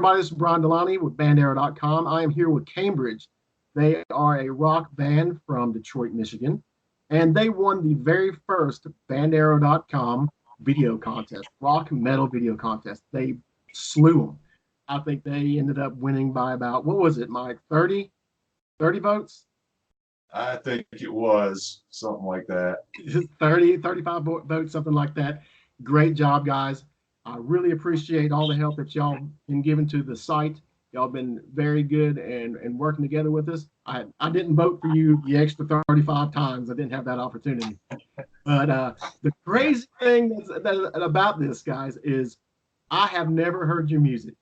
everybody. This is Brian Delaney with BandArrow.com. I am here with Cambridge. They are a rock band from Detroit, Michigan, and they won the very first BandArrow.com video contest, rock metal video contest. They slew them. I think they ended up winning by about, what was it, Mike, 30 votes? I think it was something like that. 35 votes, something like that. Great job, guys. I really appreciate all the help that y'all been giving to the site. Y'all been very good and working together with us. I didn't vote for you the extra 35 times. I didn't have that opportunity. But the crazy thing that about this, guys, is I have never heard your music.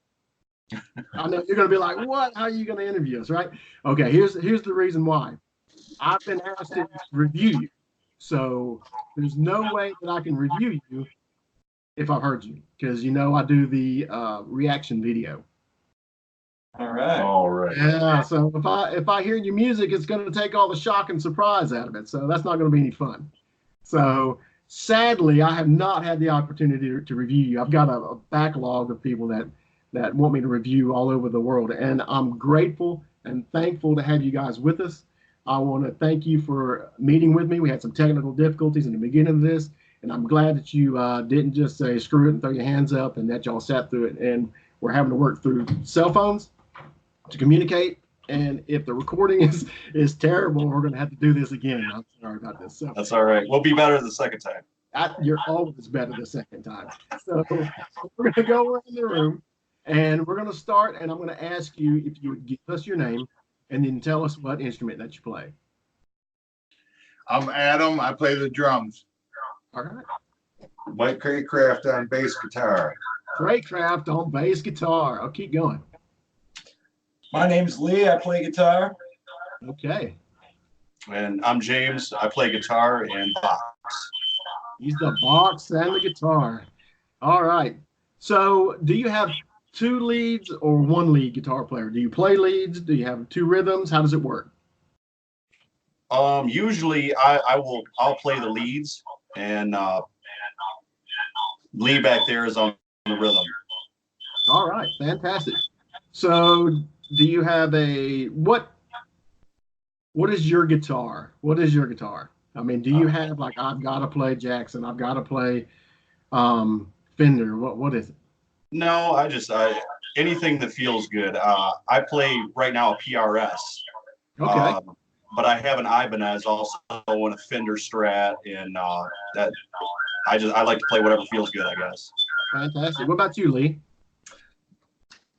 I know you're going to be like, what? How are you going to interview us, right? Okay, here's the reason why. I've been asked to review you. So there's no way that I can review you if I've heard you, because I do the reaction video. All right. Yeah. So if I hear your music, it's going to take all the shock and surprise out of it. So that's not going to be any fun. So sadly, I have not had the opportunity to review you. I've got a backlog of people that want me to review all over the world, and I'm grateful and thankful to have you guys with us. I want to thank you for meeting with me. We had some technical difficulties in the beginning of this, and I'm glad that you didn't just say screw it and throw your hands up, and that y'all sat through it. And we're having to work through cell phones to communicate. And if the recording is terrible, we're going to have to do this again. I'm sorry about this. So that's all right. We'll be better the second time. You're always better the second time. So we're going to go around the room, and we're going to start. And I'm going to ask you if you would give us your name and then tell us what instrument that you play. I'm Adam. I play the drums. All right. Mike Craycraft on bass guitar. Craycraft on bass guitar. I'll keep going. My name's Lee. I play guitar. Okay. And I'm James. I play guitar and box. He's the box and the guitar. All right. So do you have two leads or one lead guitar player? Do you play leads? Do you have two rhythms? How does it work? Usually I'll play the leads, and Lee back there is on the rhythm. All right, fantastic. So do you have what is your guitar? What is your guitar? I mean, do you have like, I've got to play Jackson, I've got to play Fender? What is it? No, anything that feels good. I play right now a PRS. Okay. But I have an Ibanez also, and a Fender Strat, and that I like to play whatever feels good, I guess. Fantastic. What about you, Lee?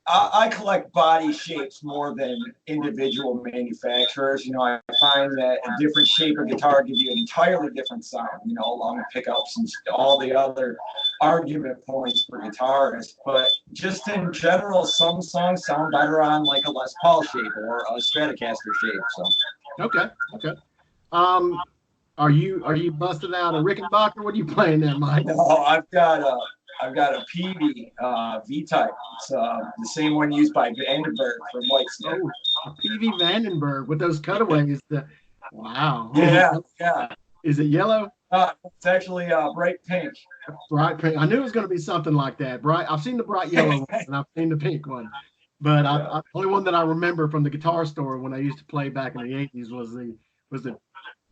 I collect body shapes more than individual manufacturers. I find that a different shape of guitar gives you an entirely different sound, along with pickups and all the other argument points for guitarists. But just in general, some songs sound better on like a Les Paul shape or a Stratocaster shape. So. Okay. Are you busting out a Rickenbacker? What are you playing there, Mike? No, I've got a PV V-type. It's the same one used by Vandenberg from Whitesnake. Oh, a PV Vandenberg with those cutaways. Wow. Yeah. Is it yellow? It's actually bright pink. Bright pink. I knew it was going to be something like that. I've seen the bright yellow one and I've seen the pink one. But the only one that I remember from the guitar store when I used to play back in the 80s was the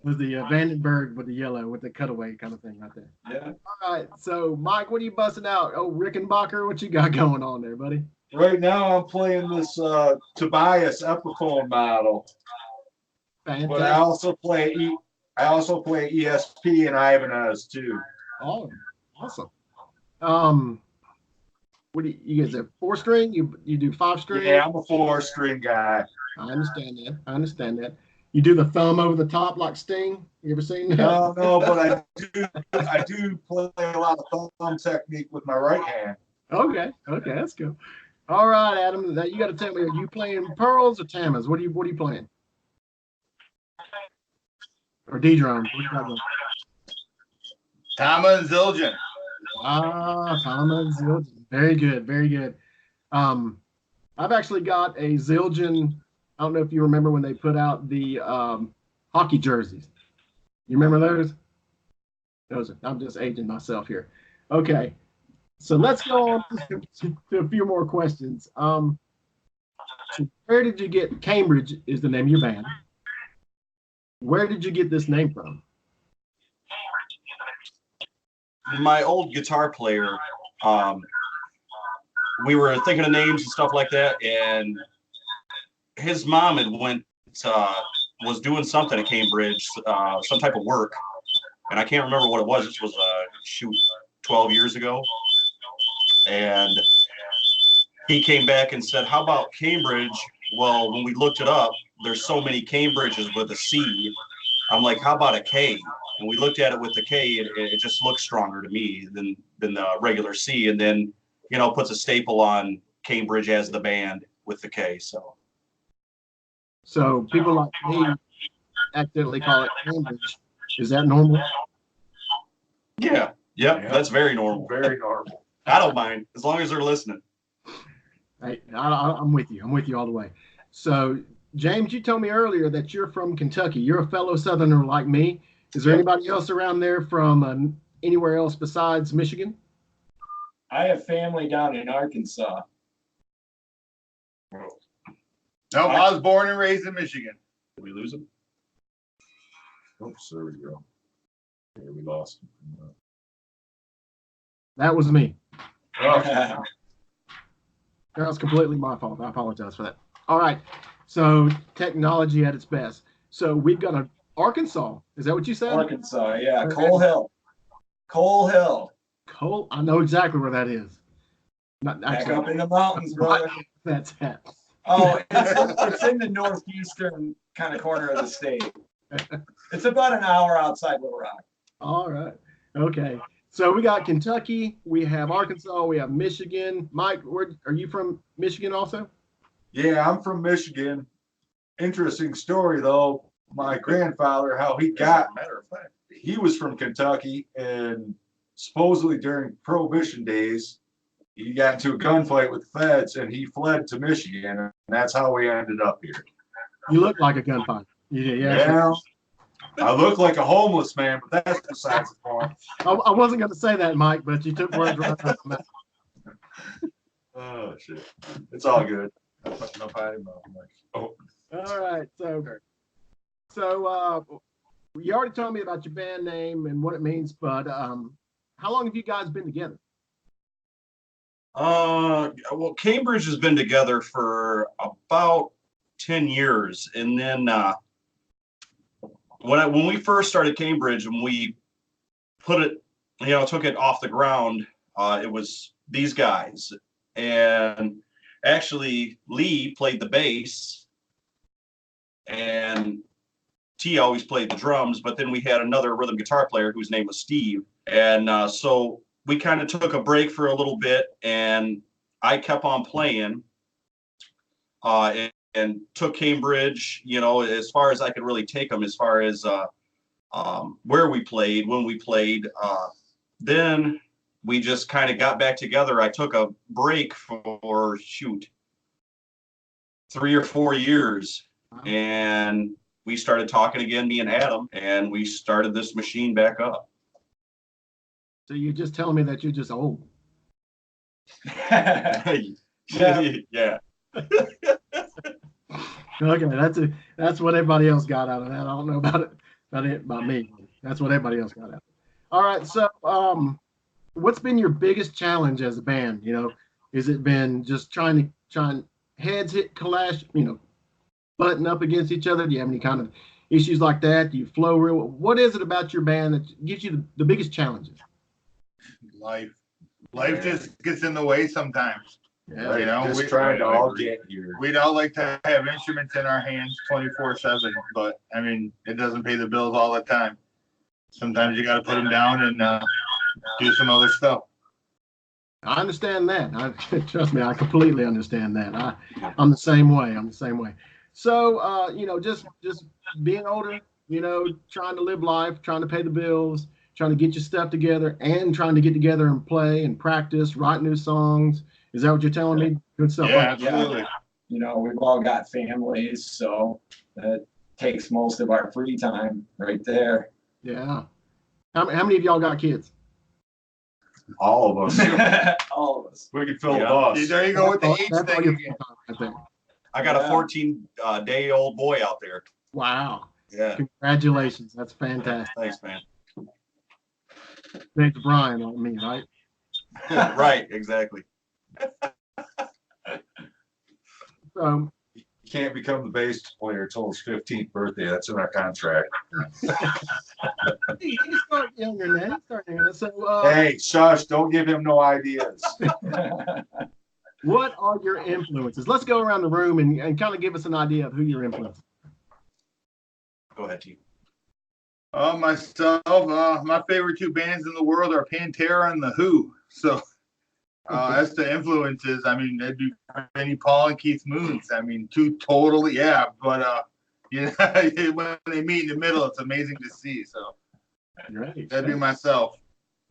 Vandenberg with the yellow with the cutaway kind of thing right there. Yeah. All right. So, Mike, what are you busting out? Oh, Rickenbacker, what you got going on there, buddy? Right now, I'm playing this Tobias Epiphone model. Fantastic. But I also play ESP and Ibanez too. Oh, awesome. What do you guys have? 4-string? You do 5-string? Yeah, I'm a 4-string guy. I understand that. You do the thumb over the top like Sting? You ever seen that? No, but I do play a lot of thumb technique with my right hand. Okay, that's cool. All right, Adam, now you got to tell me, are you playing pearls or tamas? What are you playing? Or D drums? What you got going? Tama and Zildjian. Tama and Zildjian. Very good. I've actually got a Zildjian. I don't know if you remember when they put out the hockey jerseys. You remember those? I'm just aging myself here. Okay. So let's go on to a few more questions. Where did you get Cambridge is the name of your band. Where did you get this name from? My old guitar player, we were thinking of names and stuff like that, and his mom had was doing something at Cambridge, some type of work, and I can't remember what it was. This was 12 years ago, and he came back and said, "How about Cambridge?" Well, when we looked it up, there's so many Cambridges with a C. I'm like, "How about a K?" And we looked at it with the K, it just looks stronger to me than the regular C, and then puts a staple on Cambridge as the band with the K. So people like me accidentally call it Cambridge. Is that normal? Yeah, yep, that's very normal. Very normal. I don't mind as long as they're listening. Hey, I'm with you. I'm with you all the way. So, James, you told me earlier that you're from Kentucky. You're a fellow Southerner like me. Is there anybody else around there from anywhere else besides Michigan? I have family down in Arkansas. No, I was born and raised in Michigan. Did we lose him? Oops, there we go. Yeah, we lost him. That was me. Oh, That was completely my fault. I apologize for that. All right. So technology at its best. So we've got Arkansas. Is that what you said? Arkansas, yeah. Coal Hill. Coal Hill. Cole. I know exactly where that is. Not Back actually. up in the mountains, brother. That's it. Oh, it's in the northeastern kind of corner of the state. It's about an hour outside Little Rock. All right. Okay. So we got Kentucky, we have Arkansas, we have Michigan. Mike, are you from Michigan also? yeah, I'm from Michigan. Interesting story though. My grandfather, how he got, Matter of fact. he was from Kentucky, and supposedly during Prohibition days, he got into a gunfight with the feds, and he fled to Michigan, and that's how we ended up here. You look like a gunfighter. Yeah. Yeah, I look like a homeless man, but that's besides the point. I wasn't going to say that, Mike, but you took words right out of my mouth. Oh shit, it's all good. No potty mouth, Mike. Oh, All right. So you already told me about your band name and what it means, but how long have you guys been together? Well, Cambridge has been together for about 10 years, and then when we first started Cambridge and we put it, took it off the ground, it was these guys, and actually Lee played the bass, and T always played the drums, but then we had another rhythm guitar player whose name was Steve, and so we kind of took a break for a little bit, and I kept on playing, and took Cambridge, as far as I could really take them, as far as where we played, when we played. Then we just kind of got back together. I took a break for 3 or 4 years, and we started talking again, me and Adam, and we started this machine back up. So you're just telling me that you're just old. Yeah. Okay, that's what everybody else got out of that. I don't know about me. That's what everybody else got out of it. All right, so what's been your biggest challenge as a band? Has it been just trying heads clash, butting up against each other? Do you have any kind of issues like that? Do you flow real? What is it about your band that gives you the biggest challenges? Life just gets in the way sometimes. Yeah. just trying to all get here. We'd all like to have instruments in our hands 24/7, but I mean, it doesn't pay the bills all the time. Sometimes you got to put them down and do some other stuff. I understand that. Trust me, I completely understand that. I'm the same way. So, just being older, trying to live life, trying to pay the bills, trying to get your stuff together, and trying to get together and play and practice, write new songs. Is that what you're telling me? Good stuff. Yeah, absolutely. We've all got families, so that takes most of our free time right there. Yeah. How many of y'all got kids? All of us. All of us. We could fill the Yeah. bus. There you go with the H That's all thing your again. full time right there. I got a Yeah. 14-day-old boy out there. Wow. Yeah. Congratulations. That's fantastic. Thanks, man. Thanks, Brian, on me, right? Right, exactly. So, You can't become the bass player till his 15th birthday. That's in our contract. you start younger than that. You start younger than that. So, Hey, shush, don't give him no ideas. what are your influences? Let's go around the room and kind of give us an idea of who your influences. Go ahead, T. Myself, my favorite two bands in the world are Pantera and The Who. So as to influences, I mean, that'd be any Paul and Keith Moons. I mean, two totally, yeah. But you know, when they meet in the middle, it's amazing to see. So Great. that'd be myself.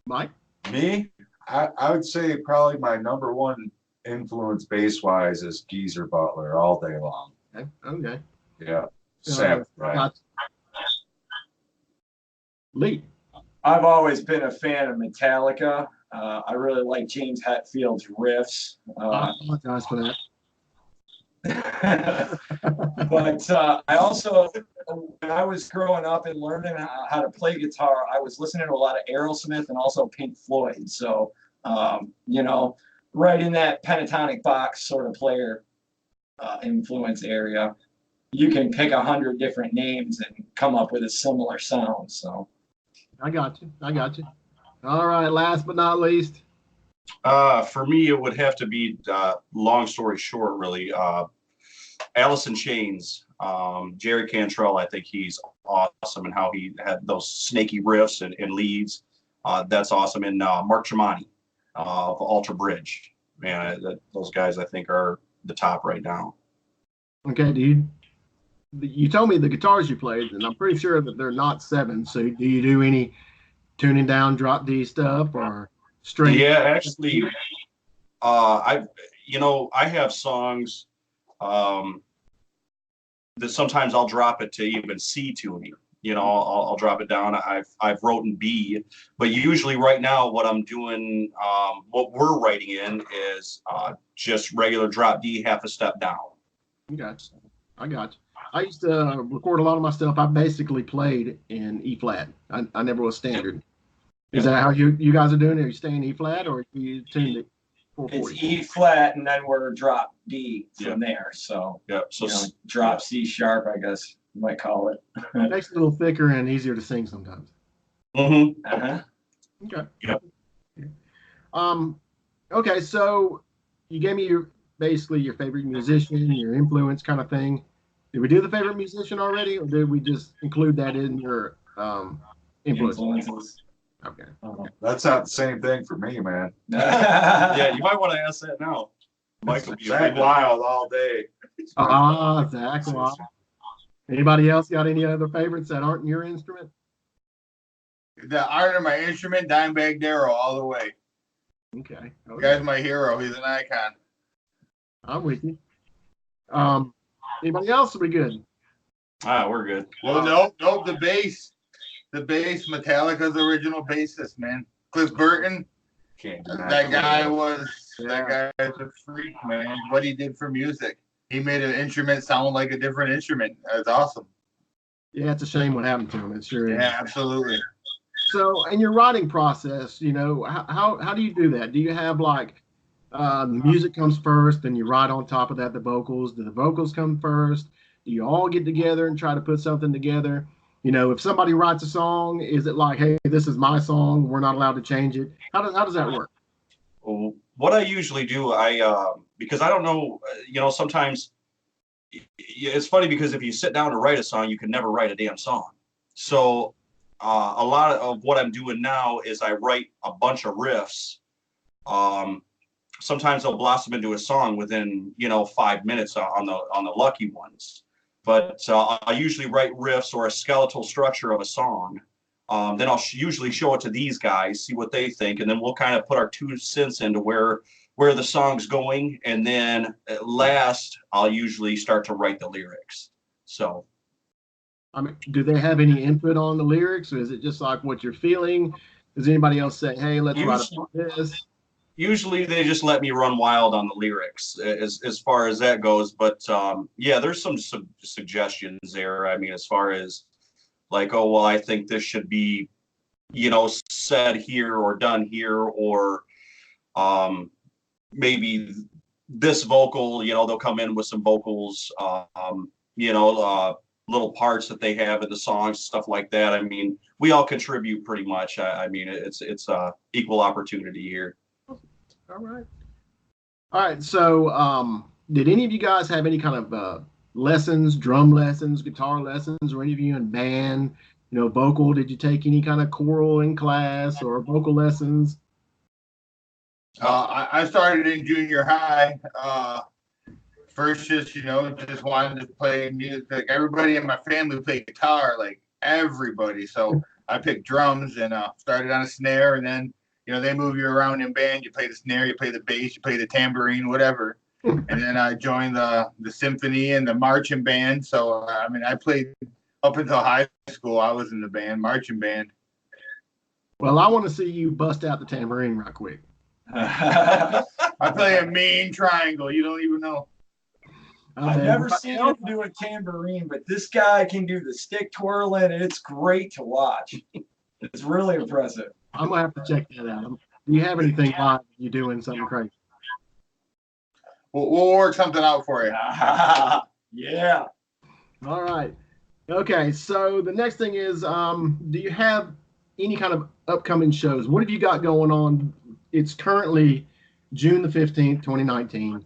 Mike? Me? I would say probably my number one influence bass-wise is Geezer Butler all day long. Okay. Yeah. Sabbath, right? Gotcha. Lee? I've always been a fan of Metallica. I really like James Hetfield's riffs. I apologize for that. But I also, when I was growing up and learning how to play guitar, I was listening to a lot of Aerosmith and also Pink Floyd. So, you know, right in that pentatonic box sort of player influence area, you can pick 100 different names and come up with a similar sound. So, I got you. I got you. All right. Last but not least. For me, it would have to be, long story short, really, Alice in Chains. Jerry Cantrell, I think he's awesome, and how he had those snaky riffs and leads. That's awesome. And Mark Tremonti of Alter Bridge. Man, those guys I think are the top right now. Okay. You told me the guitars you played, and I'm pretty sure that they're not 7. So do you do any tuning down, drop D stuff, or string? Yeah, actually, I have songs that sometimes I'll drop it to even C tuning. You know, I'll drop it down. I've written B, but usually right now what I'm doing, what we're writing in is just regular drop D, half a step down. I got you. I used to record a lot of my stuff. I basically played in E flat. I never was standard. Is that how you guys are doing it? Are you staying E flat, or you tuned it 440? it's E flat, and then we're drop D from there. So, Yeah. So you know, drop C sharp, I guess you might call it. It makes it a little thicker and easier to sing sometimes. mm-hmm. Uh-huh. Okay. Yep. Okay, so you gave me basically your favorite musician, your influence kind of thing. Did we do the favorite musician already, or did we just include that in your influence? Influences. Okay. That's not the same thing for me, man. Yeah, you might want to ask that now. Mike will be Zach offended. Wild all day. Zach. Wow. Anybody else got any other favorites that aren't your instrument? The art of my instrument, Dimebag Darrell, all the way. Okay. The guy's my hero. He's an icon. I'm with you. Anybody else? Are we good? We're good. Well, nope. The bass, Metallica's original bassist, man, Cliff Burton. Can't deny That it. guy is a freak, man. What he did for music, he made an instrument sound like a different instrument. That's awesome. Yeah, it's a shame what happened to him. It sure is. Yeah, absolutely. So, in your writing process, you know, how do you do that? Do you have like the music comes first, and you write on top of that the vocals? Do the vocals come first? Do you all get together and try to put something together? You know, if somebody writes a song, is it like, hey, this is my song, we're not allowed to change it? How does that work? Well, what I usually do, because I don't know, sometimes it's funny because if you sit down to write a song, you can never write a damn song. So a lot of what I'm doing now is I write a bunch of riffs. Sometimes they'll blossom into a song within 5 minutes on the lucky ones. But I usually write riffs or a skeletal structure of a song. Then I'll usually show it to these guys, see what they think, and then we'll kind of put our 2 cents into where the song's going. And then at last, I'll usually start to write the lyrics. So, I mean, do they have any input on the lyrics, or is it just like what you're feeling? Does anybody else say, "Hey, let's write Usually- about this"? Usually they just let me run wild on the lyrics as far as that goes. But yeah, there's some suggestions there. I mean, as far as like, oh, well, I think this should be, said here or done here, or maybe this vocal, they'll come in with some vocals, little parts that they have in the songs, stuff like that. I mean, we all contribute pretty much. I mean, it's equal opportunity here. All right. All right. So, did any of you guys have any kind of lessons, drum lessons, guitar lessons, or any of you in band? Vocal? Did you take any kind of choral in class or vocal lessons? I started in junior high. First, just wanted to play music. Like everybody in my family played guitar, like everybody. So I picked drums and started on a snare, and then they move you around in band. You play the snare, you play the bass, you play the tambourine, whatever. And then I joined the symphony and the marching band. So I mean, I played up until high school. I was in the band, marching band. Well, I want to see you bust out the tambourine right quick. I play a mean triangle. You don't even know. I've never seen him do a tambourine, but this guy can do the stick twirling, and it's great to watch. It's really impressive. I'm gonna have to check that out. Do you have anything live? You doing something crazy? We'll work something out for you. Yeah. All right. Okay. So the next thing is, do you have any kind of upcoming shows? What have you got going on? It's currently June the 15th, 2019.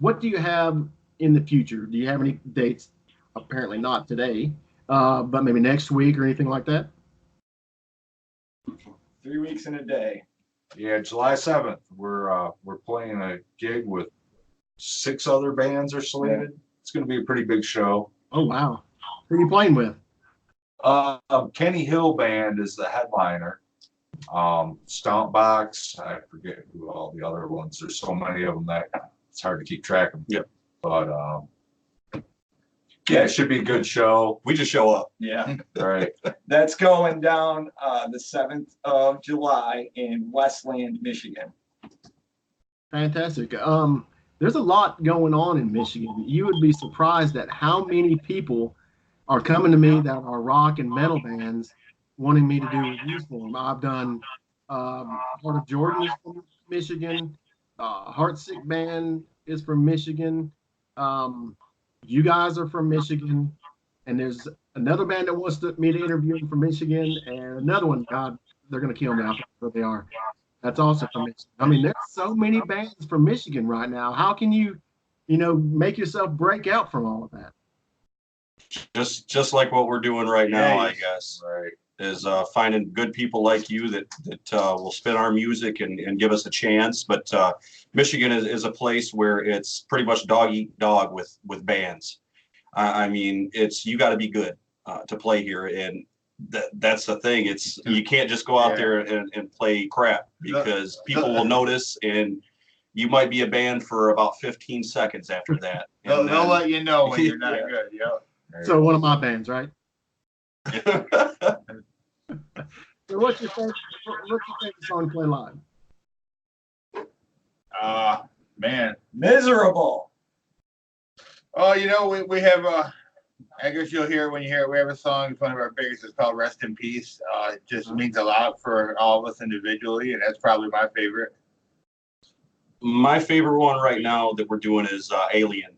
What do you have in the future? Do you have any dates? Apparently not today, but maybe next week or anything like that? 3 weeks in a day. Yeah, July 7th, we're playing a gig with 6 other bands are slated. It's going to be a pretty big show. Oh, wow. Who are you playing with? Kenny Hill Band is the headliner. Stompbox, I forget who all the other ones. There's so many of them that it's hard to keep track of them. Yep. But yeah, it should be a good show. We just show up. Yeah. Right. That's going down the 7th of July in Westland, Michigan. Fantastic. There's a lot going on in Michigan. You would be surprised at how many people are coming to me that are rock and metal bands wanting me to do reviews for them. I've done Heart of Jordan is from Michigan. Heartsick Band is from Michigan. You guys are from Michigan. And there's another band that wants me to interview them from Michigan. And another one, God, they're going to kill me. I forget what they are. That's also from Michigan. I mean, there's so many bands from Michigan right now. How can you, make yourself break out from all of that? Just like what we're doing right now, I Nice. guess, Right. is finding good people like you that will spin our music and give us a chance. But Michigan is a place where it's pretty much dog eat dog with bands. I mean, you got to be good to play here, and that's the thing. You can't just go out there and play crap, because people will notice, and you might be a band for about 15 seconds after that. They'll And let you know when you're not Yeah. good. Yeah. So one of my bands, right? So what's your favorite song to play live? Man. Miserable. Oh, we have I guess you'll hear it when you hear it. We have a song. It's one of our biggest. It's called "Rest in Peace." It just means a lot for all of us individually, and that's probably my favorite. My favorite one right now that we're doing is Alien.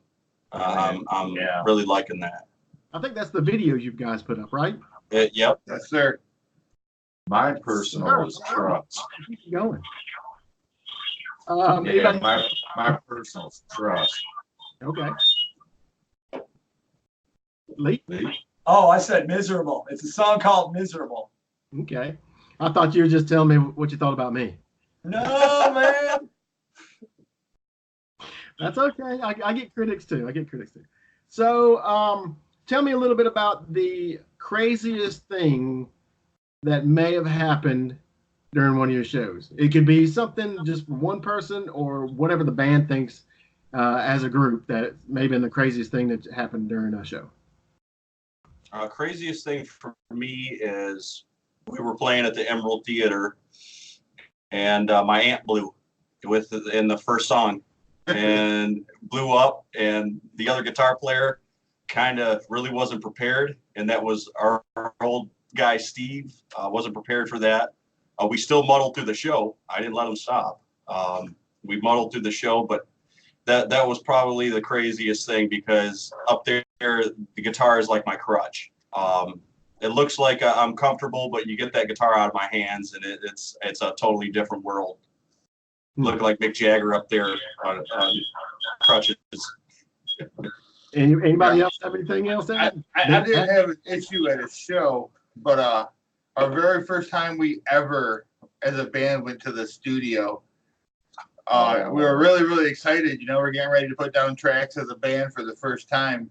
I'm Yeah. really liking that. I think that's the video you guys put up, right? Yep. Yes, sir. My personal is Trust. Keep going. Yeah, Anybody? my personal is Trust. Okay. Lee? Oh, I said miserable. It's a song called Miserable. Okay. I thought you were just telling me what you thought about me. No, man. That's okay. I get critics too. So, tell me a little bit about the craziest thing that may have happened during one of your shows. It could be something just from one person, or whatever the band thinks as a group that may have been the craziest thing that happened during a show. Craziest thing for me is we were playing at the Emerald Theater, and my amp blew in the first song, and blew up, and the other guitar player kind of really wasn't prepared, and that was our old guy Steve. Wasn't prepared for that. We still muddled through the show. I didn't let him stop. We muddled through the show, but that was probably the craziest thing, because up there the guitar is like my crutch. It looks like I'm comfortable, but you get that guitar out of my hands, and it's a totally different world. Look like Mick Jagger up there on crutches. Anybody else have anything else to add? I didn't have an issue at a show, but our very first time we ever, as a band, went to the studio, we were really, really excited. You know, we're getting ready to put down tracks as a band for the first time.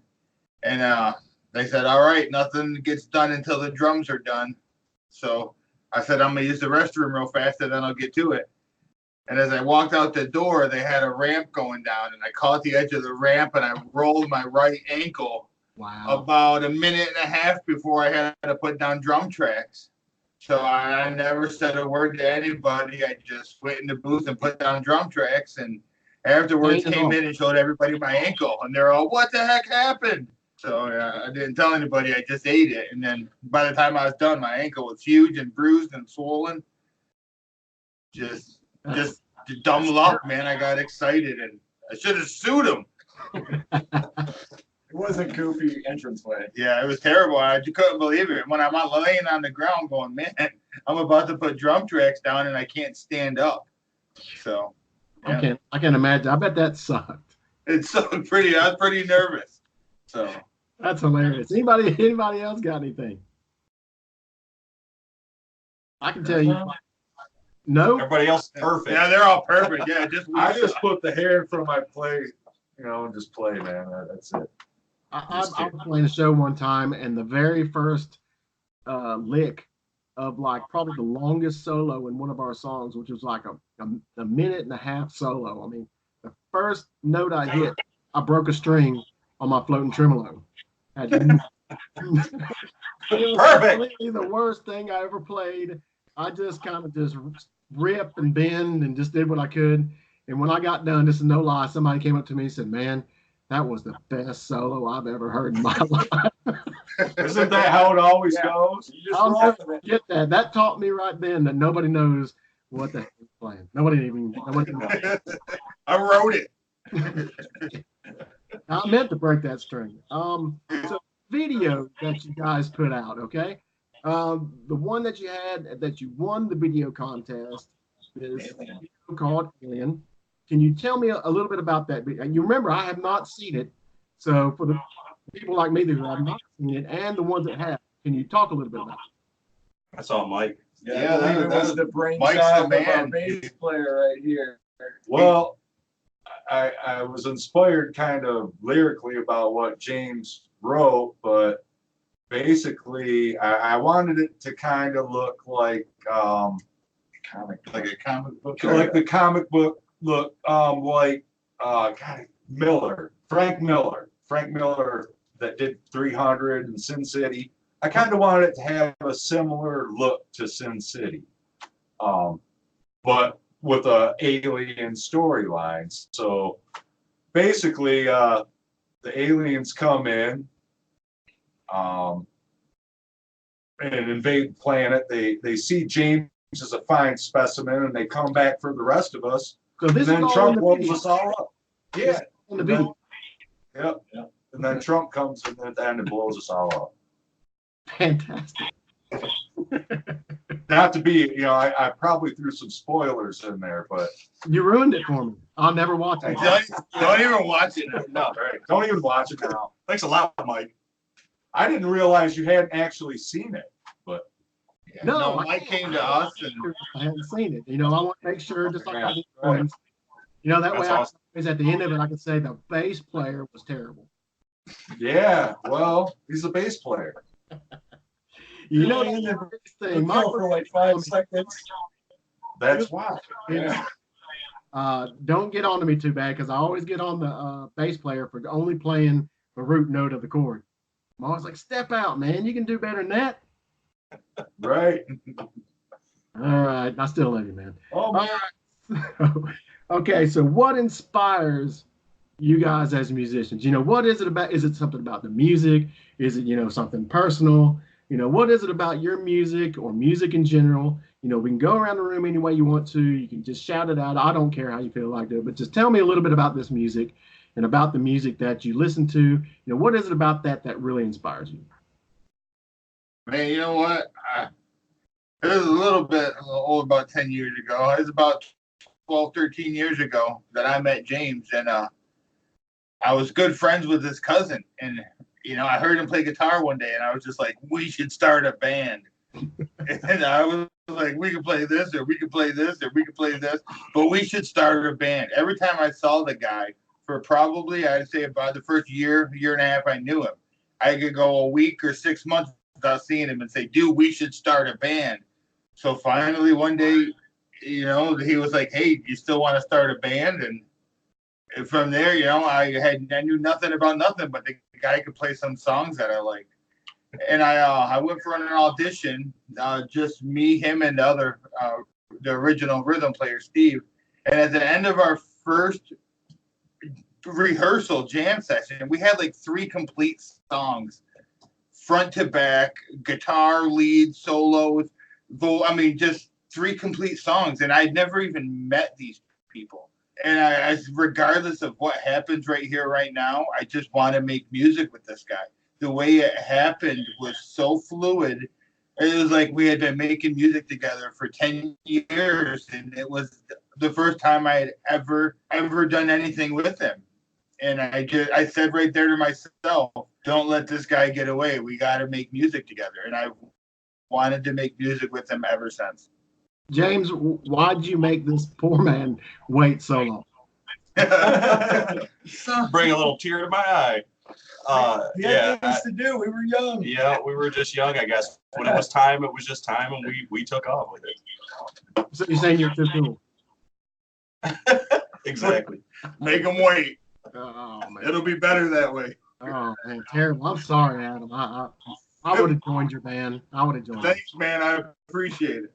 And they said, all right, nothing gets done until the drums are done. So I said, I'm going to use the restroom real fast, and then I'll get to it. And as I walked out the door, they had a ramp going down, and I caught the edge of the ramp, and I rolled my right ankle about a minute and a half before I had to put down drum tracks. So I never said a word to anybody. I just went in the booth and put down drum tracks, and afterwards came in and showed everybody my ankle, and they're all, what the heck happened? So I didn't tell anybody. I just ate it, and then by the time I was done, my ankle was huge and bruised and swollen. Just dumb luck, man. I got excited, and I should have sued him. It was a goofy entranceway. Yeah, it was terrible. I just couldn't believe it. When I'm laying on the ground going, man, I'm about to put drum tracks down, and I can't stand up. So yeah. I can't imagine. I bet that sucked. It's so pretty. I was pretty nervous. So that's hilarious. Anybody else got anything? I can tell you. No. Everybody else is perfect. Yeah, they're all perfect. Yeah, I just put the hair in front of my play, and just play, man. That's it. I was playing a show one time, and the very first lick of like probably the longest solo in one of our songs, which was like a minute and a half solo. I mean, the first note I hit, I broke a string on my floating tremolo. It was completely the worst thing I ever played. I just kind of just rip and bend and just did what I could. And when I got done, this is no lie, somebody came up to me and said, man, that was the best solo I've ever heard in my life. Isn't that how it always goes? I'll never get that. That taught me right then that nobody knows what the heck is playing. Nobody knows. I wrote it. I meant to break that string. So video that you guys put out, okay? The one that you had that you won the video contest is a video called Alien. Can you tell me a little bit about that? You remember, I have not seen it. So for the people like me who have not seen it and the ones that have, can you talk a little bit about it? I saw Mike. Yeah, that was the brainchild of our bass player right here. Well, I was inspired kind of lyrically about what James wrote, but basically I wanted it to kind of look like a comic book. Like the comic book look, like Frank Miller that did 300 and Sin City. I kind of wanted it to have a similar look to Sin City, but with a alien storyline. So basically, the aliens come in and invade the planet. They see James as a fine specimen, and they come back for the rest of us. So this and then is Trump blows us all up. Yeah. On the video. Yep. And then Trump comes in at the end and blows us all up. Fantastic. Not to be, I probably threw some spoilers in there, but You ruined it for me. I'll never watch it. Don't even watch it. no, right. Don't even watch it now. Thanks a lot, Mike. I didn't realize you hadn't actually seen it, but No, Mike came to us, and I haven't seen it. I want to make sure, just like I did Right. once. That That's way awesome. at the end of it, I can say the bass player was terrible. yeah, well, he's a bass player. That's And the biggest thing. Go for like 5 seconds. That's why. Yeah. Don't get on to me too bad, because I always get on the bass player for only playing the root note of the chord. I'm always like, step out, man. You can do better than that. Right. All right. I still love you, man. Oh, All man. right. Okay. So what inspires you guys as musicians? What is it about? Is it something about the music? Is it, something personal? What is it about your music or music in general? We can go around the room any way you want to. You can just shout it out. I don't care how you feel like that, but just tell me a little bit about this music and about the music that you listen to. What is it about that really inspires you? Man, you know what? It was a little bit old, about 10 years ago. It was about 12, 13 years ago that I met James, and I was good friends with his cousin. And, I heard him play guitar one day, and I was just like, we should start a band. And I was like, we could play this, or we could play this, or we could play this, but we should start a band. Every time I saw the guy, for probably, I'd say about the first year and a half I knew him, I could go a week or 6 months without seeing him and say, dude, we should start a band. So finally one day, he was like, hey, you still want to start a band? And from there, I knew nothing about nothing, but the guy could play some songs that I liked. And I went for an audition, just me, him, and the original rhythm player, Steve. And at the end of our first rehearsal jam session, we had like 3 complete songs, front to back, guitar, lead, solos, just 3 complete songs. And I'd never even met these people. And regardless of what happens right here, right now, I just want to make music with this guy. The way it happened was so fluid. It was like we had been making music together for 10 years, and it was the first time I had ever done anything with him. And I said right there to myself, don't let this guy get away. We got to make music together. And I wanted to make music with him ever since. James, why'd you make this poor man wait so long? Bring a little tear to my eye. We had things to do. We were young. Yeah, we were just young, I guess. When it was time, it was just time, and we took off with it. So you're saying you're too cool? Exactly. Make him wait. Oh, man. It'll be better that way. Oh, man, terrible. I'm sorry, Adam. I would have joined your band. I would have joined. Thanks, man. I appreciate it.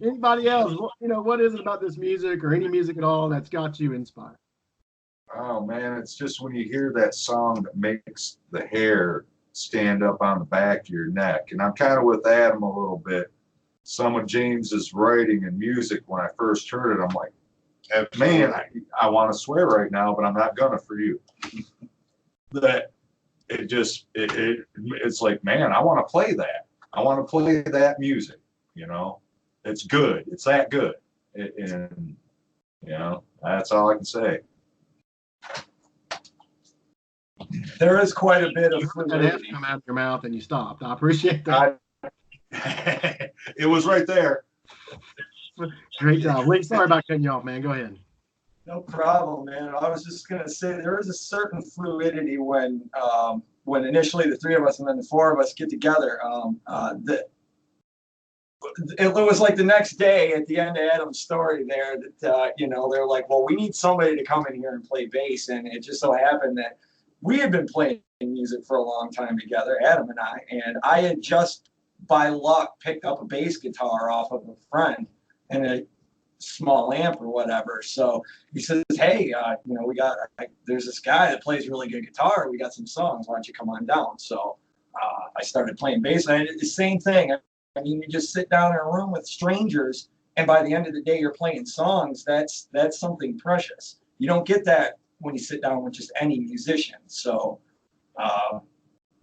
Anybody else? What is it about this music or any music at all that's got you inspired? Oh, man, it's just when you hear that song that makes the hair stand up on the back of your neck. And I'm kind of with Adam a little bit. Some of James's writing and music, when I first heard it, I'm like, man, I want to swear right now, but I'm not gonna for you. That it's like, man, I want to play that. I want to play that music. It's good. It's that good. And that's all I can say. There is quite a bit of That F come out of your mouth and you stopped. I appreciate that. It was right there. Great job. Lee, sorry about cutting you off, man. Go ahead. No problem, man. I was just gonna say there is a certain fluidity when initially the 3 of us and then the 4 of us get together. It was like the next day at the end of Adam's story there that they're like, well, we need somebody to come in here and play bass, and it just so happened that we had been playing music for a long time together, Adam and I had just by luck picked up a bass guitar off of a friend and a small amp or whatever. So he says, hey, there's this guy that plays really good guitar. We got some songs. Why don't you come on down? So I started playing bass. And I did the same thing. I mean, you just sit down in a room with strangers, and by the end of the day, you're playing songs. That's something precious. You don't get that when you sit down with just any musician. So,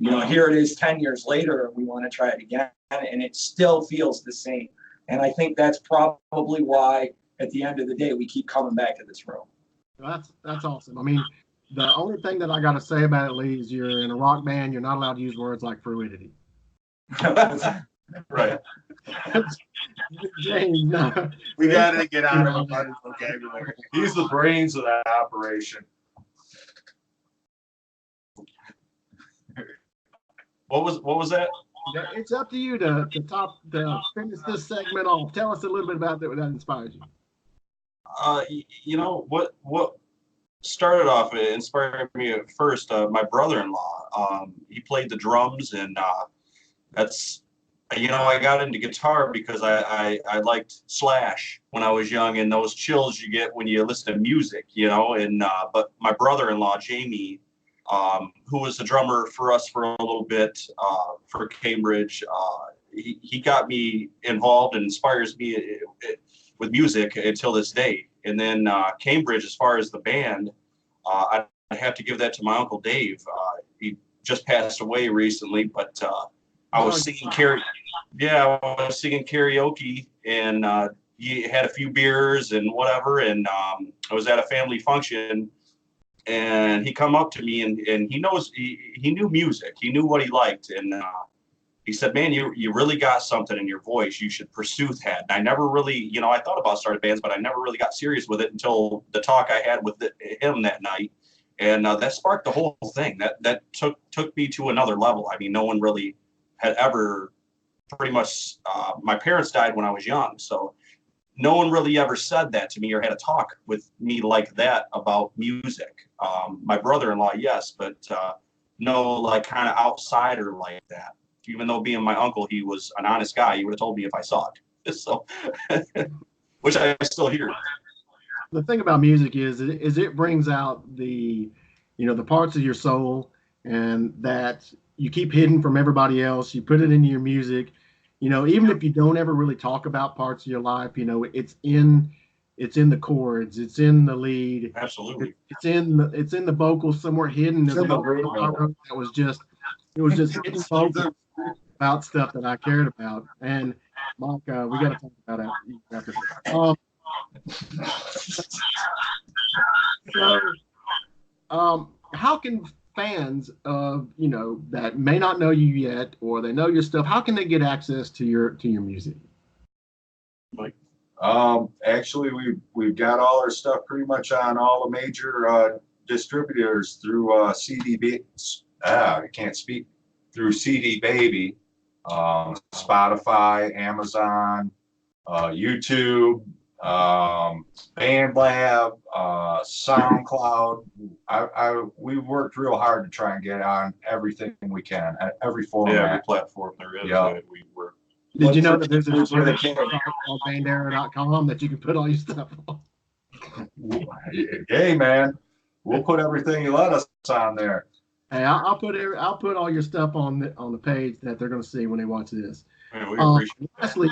here it is 10 years later, we want to try it again, and it still feels the same. And I think that's probably why, at the end of the day, we keep coming back to this room. That's awesome. I mean, the only thing that I got to say about it, Lee, is you're in a rock band. You're not allowed to use words like fluidity. Right. James, no. We got to get out of his vocabulary. He's the brains of that operation. What was that? It's up to you to finish this segment off. Tell us a little bit about that inspired you. What started off, it inspired me at first. My brother-in-law, he played the drums, and that's I got into guitar because I liked Slash when I was young, and those chills you get when you listen to music, and but my brother-in-law, Jamie, who was the drummer for us for a little bit for Cambridge, he got me involved and inspires me with music until this day. And then Cambridge, as far as the band, I have to give that to my uncle Dave. He just passed away recently, but I was singing yeah, I was singing karaoke, and he had a few beers and whatever, and I was at a family function, and he come up to me, and he knew music, he knew what he liked, and he said, "Man, you really got something in your voice. You should pursue that." And I never really, I thought about starting bands, but I never really got serious with it until the talk I had with him that night, and that sparked the whole thing. That took me to another level. I mean, no one really had ever pretty much. My parents died when I was young, so no one really ever said that to me or had a talk with me like that about music. My brother-in-law, yes, but no, like kind of outsider like that. Even though being my uncle, he was an honest guy, he would have told me if I saw it. So, which I still hear. The thing about music is it brings out the parts of your soul and that you keep hidden from everybody else. You put it into your music. Even if you don't ever really talk about parts of your life, it's in the chords, it's in the lead, Absolutely. it's in the vocals somewhere hidden. There's a vocal I wrote that was just hidden vocals about stuff that I cared about. And Mike, we got to talk about that after. So, how can fans of that may not know you yet, or they know your stuff, how can they get access to your music? Like, Actually, we've got all our stuff pretty much on all the major distributors through I can't speak, through CD Baby, Spotify, Amazon, YouTube, BandLab, SoundCloud. We worked real hard to try and get on everything we can at every format. every platform there is. Yeah. We were. Did you know that there's a Where they site can. called bandera.com that you can put all your stuff on? Hey man, we'll put everything you let us on there. Hey, I'll put all your stuff on the page that they're going to see when they watch this. Man, we appreciate Lastly,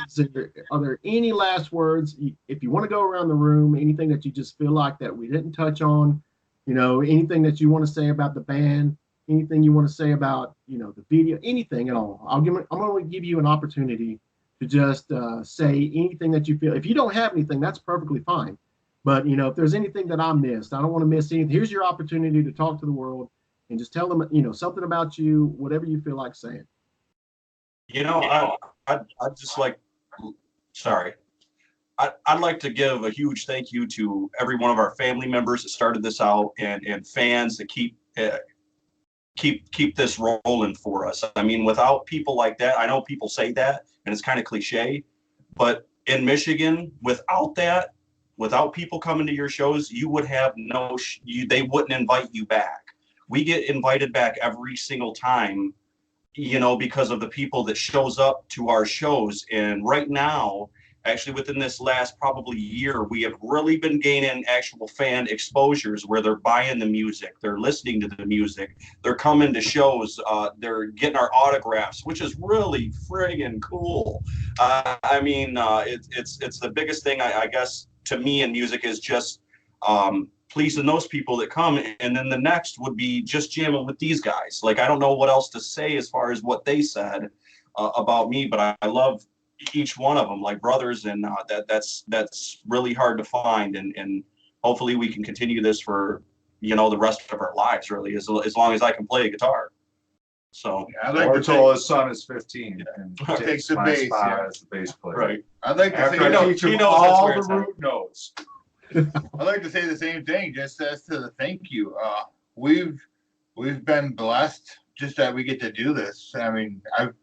are there any last words? If you want to go around the room, anything that you just feel like that we didn't touch on, anything that you want to say about the band, anything you want to say about, the video, anything at all. I'm going to give you an opportunity to just say anything that you feel. If you don't have anything, that's perfectly fine. But, if there's anything that I missed, I don't want to miss anything. Here's your opportunity to talk to the world and just tell them, something about you, whatever you feel like saying. I'd just like, sorry. I'd like to give a huge thank you to every one of our family members that started this out, and fans that keep this rolling for us. I mean, without people like that, I know people say that and it's kind of cliche, but in Michigan, without people coming to your shows, you would have they wouldn't invite you back. We get invited back every single time, because of the people that shows up to our shows. And right now, actually within this last probably year, we have really been gaining actual fan exposures where they're buying the music, they're listening to the music, they're coming to shows, they're getting our autographs, which is really friggin' cool. It's the biggest thing, I guess, to me in music is just pleasing those people that come, and then the next would be just jamming with these guys. Like, I don't know what else to say as far as what they said about me, but I love each one of them like brothers, and that's really hard to find, and hopefully we can continue this for the rest of our lives, really, as long as I can play a guitar. So I'd like Until his son is 15 and Takes takes the my bass, spot yeah. as the bass player. right. I'd like to After say, I teach him he knows all that's the where it's root notes. I'd like to say the same thing, just as to the thank you. We've been blessed just that we get to do this. I mean, I've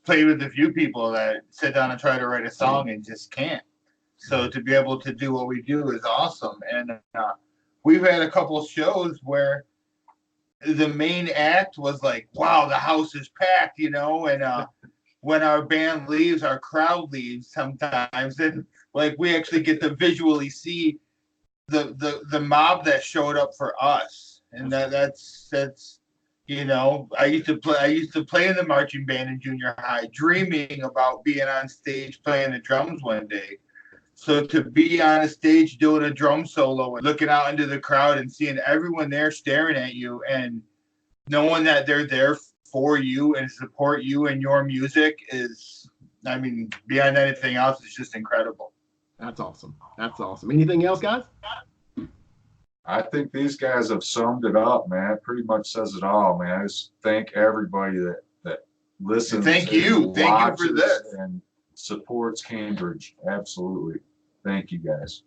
played with a few people that sit down and try to write a song and just can't. So to be able to do what we do is awesome. And we've had a couple shows where the main act was like, wow, the house is packed, and when our band leaves, our crowd leaves sometimes, and like we actually get to visually see the mob that showed up for us, and that's you know, I used to play in the marching band in junior high, dreaming about being on stage playing the drums one day. So to be on a stage doing a drum solo and looking out into the crowd and seeing everyone there staring at you and knowing that they're there for you and support you and your music is, I mean, beyond anything else, it's just incredible. That's awesome. That's awesome. Anything else, guys? I think these guys have summed it up, man. It pretty much says it all, man. I just thank everybody that listens. Thank you for watches this. and supports Cambridge. Absolutely. Thank you, guys.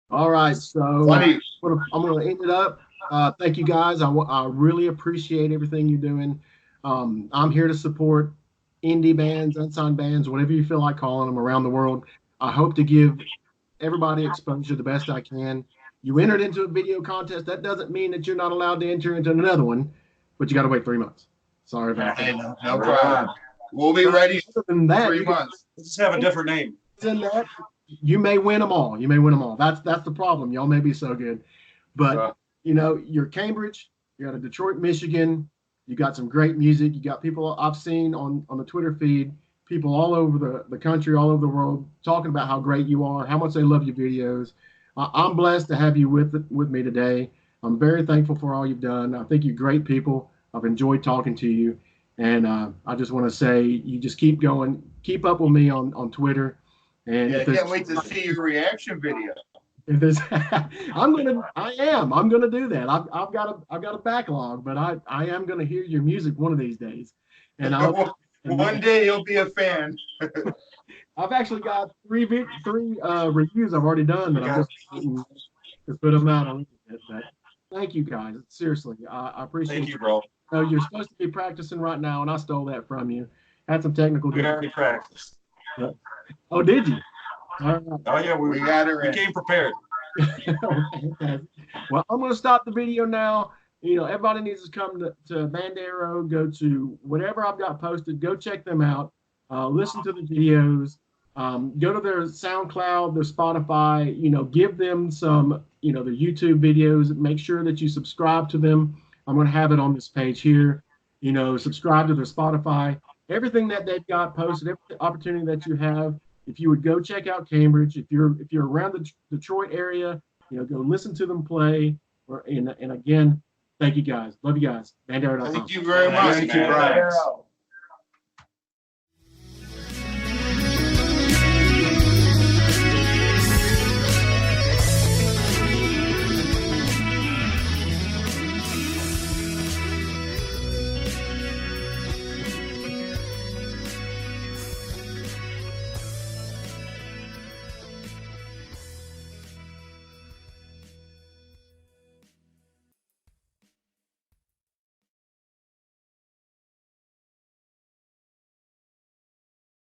All right. So I'm going to end it up. Thank you, guys. I really appreciate everything you're doing. I'm here to support indie bands, unsigned bands, whatever you feel like calling them around the world. I hope to give everybody exposure the best I can. You entered into a video contest. That doesn't mean that you're not allowed to enter into another one, but you got to wait 3 months. Sorry about that. No problem. We'll be ready in that, 3 months. Just have a different name. In that, you may win them all. You may win them all. That's the problem. Y'all may be so good, but you know, you're Cambridge. You're out of Detroit, Michigan. You got some great music. You got people I've seen on the Twitter feed, people all over the country, all over the world, talking about how great you are, how much they love your videos. I'm blessed to have you with me today. I'm very thankful for all you've done. I think you're great people. I've enjoyed talking to you. And I just want to say, you just keep going. Keep up with me on Twitter. And I can't wait to see your reaction video. If there's, I'm gonna do that. I've got a backlog, but I am gonna hear your music one of these days. And one day you'll be a fan. I've actually got three reviews I've already done that I'm just waiting to put them out on. But thank you, guys. Seriously, I appreciate. Thank you, bro. You're supposed to be practicing right now, and I stole that from you. Had some technical. We already practiced. Oh, did you? All right. Oh yeah, we got her. We came prepared. Well, I'm going to stop the video now. You know, everybody needs to come to Bandero, go to whatever I've got posted, go check them out, listen to the videos, go to their SoundCloud, their Spotify, you know, give them some, you know, their YouTube videos, make sure that you subscribe to them. I'm going to have it on this page here, you know, subscribe to their Spotify, everything that they've got posted, every opportunity that you have. If you would go check out Cambridge, if you're around the Detroit area, you know, go listen to them play. And again, thank you guys. Love you guys. Bandero.com. Thank you very much. Thank you, Brian.